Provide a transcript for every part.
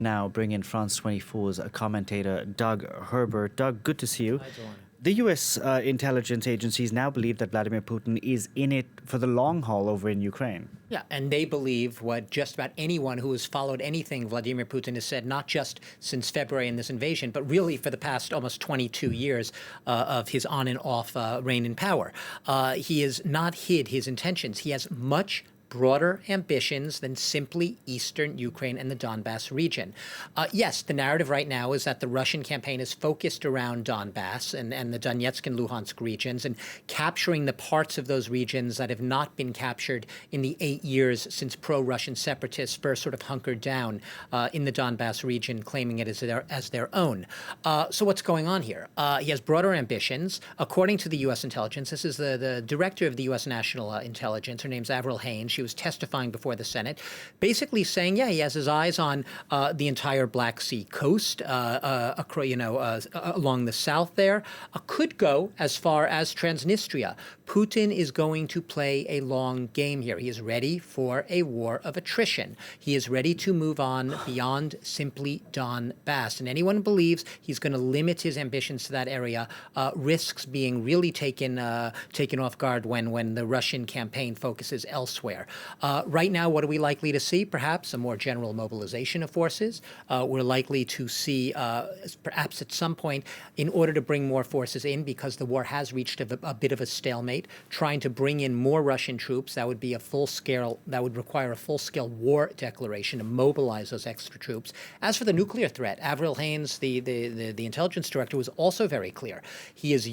Now bring in France 24's commentator Doug Herbert. Doug, good to see you. Hi, John. The U.S. Intelligence agencies now believe that Vladimir Putin is in it for the long haul over in Ukraine. Yeah, and they believe what just about anyone who has followed anything Vladimir Putin has said, not just since February in this invasion, but really for the past almost 22 years of his on and off reign in power. He has not hid his intentions. He has much broader ambitions than simply eastern Ukraine and the Donbas region. Yes, the narrative right now is that the Russian campaign is focused around Donbas and the Donetsk and Luhansk regions and capturing the parts of those regions that have not been captured in the 8 years since pro-Russian separatists first sort of hunkered down in the Donbas region, claiming it as their own. So what's going on here? He has broader ambitions. According to the U.S. intelligence, this is the director of the U.S. National Intelligence. Her name's Avril Haines. She was testifying before the Senate, basically saying, yeah, he has his eyes on the entire Black Sea coast, along the south there, could go as far as Transnistria. Putin is going to play a long game here. He is ready for a war of attrition. He is ready to move on beyond simply Donbas. And anyone who believes he's going to limit his ambitions to that area risks being really taken off guard when the Russian campaign focuses elsewhere. Right now, what are we likely to see? Perhaps a more general mobilization of forces. We're likely to see, perhaps at some point, in order to bring more forces in, because the war has reached a bit of a stalemate, trying to bring in more Russian troops. That would be that would require a full-scale war declaration to mobilize those extra troops. As for the nuclear threat, Avril Haines, the intelligence director, was also very clear. He is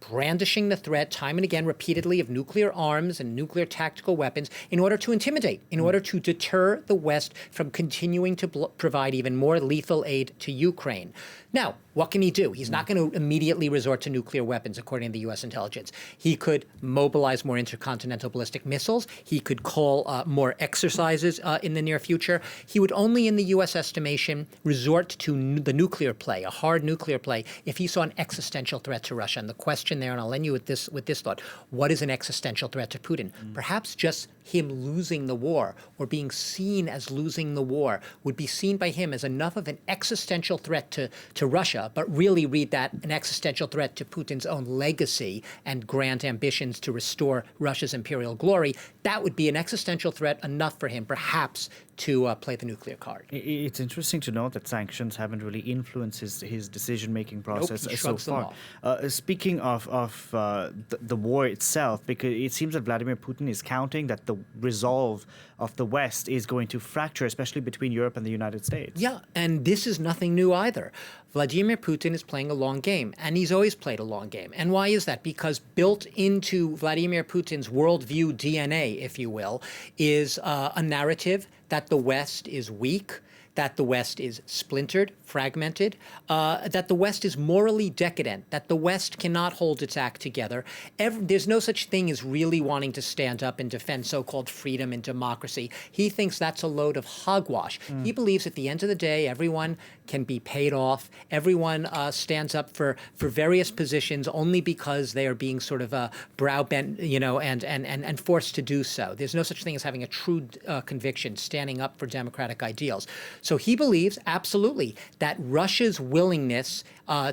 brandishing the threat time and again, repeatedly, of nuclear arms and nuclear tactical weapons in order to intimidate, in order to deter the West from continuing to provide even more lethal aid to Ukraine. Now, what can he do? He's not going to immediately resort to nuclear weapons, according to the U.S. intelligence. He could mobilize more intercontinental ballistic missiles. He could call more exercises in the near future. He would only, in the U.S. estimation, resort to the nuclear play, a hard nuclear play, if he saw an existential threat to Russia. And the question there, and I'll end you with this thought, what is an existential threat to Putin? Perhaps just him losing the war, or being seen as losing the war, would be seen by him as enough of an existential threat to Russia, but really read that an existential threat to Putin's own legacy and grand ambitions to restore Russia's imperial glory. That would be an existential threat enough for him, perhaps, to play the nuclear card. It's interesting to note that sanctions haven't really influenced his decision-making process He so shrugs them far. Speaking of the war itself, because it seems that Vladimir Putin is counting that the resolve of the West is going to fracture, especially between Europe and the United States. Yeah, and this is nothing new either. Vladimir Putin is playing a long game, and he's always played a long game. And why is that? Because built into Vladimir Putin's worldview DNA, if you will, is a narrative that the West is weak, that the West is splintered, fragmented, that the West is morally decadent, that the West cannot hold its act together. There's no such thing as really wanting to stand up and defend so-called freedom and democracy. He thinks that's a load of hogwash. He believes at the end of the day, everyone can be paid off. Everyone stands up for various positions only because they are being sort of brow-bent, and forced to do so. There's no such thing as having a true conviction, standing up for democratic ideals. So he believes, absolutely, that Russia's willingness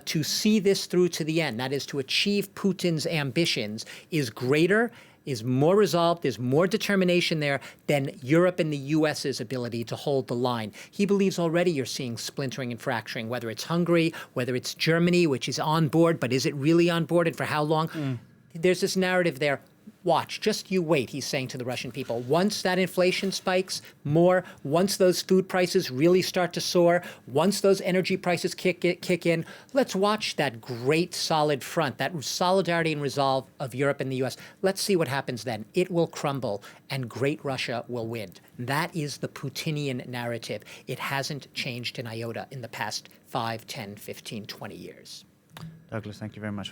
to see this through to the end, that is to achieve Putin's ambitions, is greater, is more resolved, there's more determination there than Europe and the U.S.'s ability to hold the line. He believes already you're seeing splintering and fracturing, whether it's Hungary, whether it's Germany, which is on board, but is it really on board and for how long? There's this narrative there. Watch, just you wait, he's saying to the Russian people. Once that inflation spikes more, once those food prices really start to soar, once those energy prices kick in, let's watch that great solid front, that solidarity and resolve of Europe and the U.S. Let's see what happens then. It will crumble, and great Russia will win. That is the Putinian narrative. It hasn't changed an iota in the past 5, 10, 15, 20 years. Douglas, thank you very much.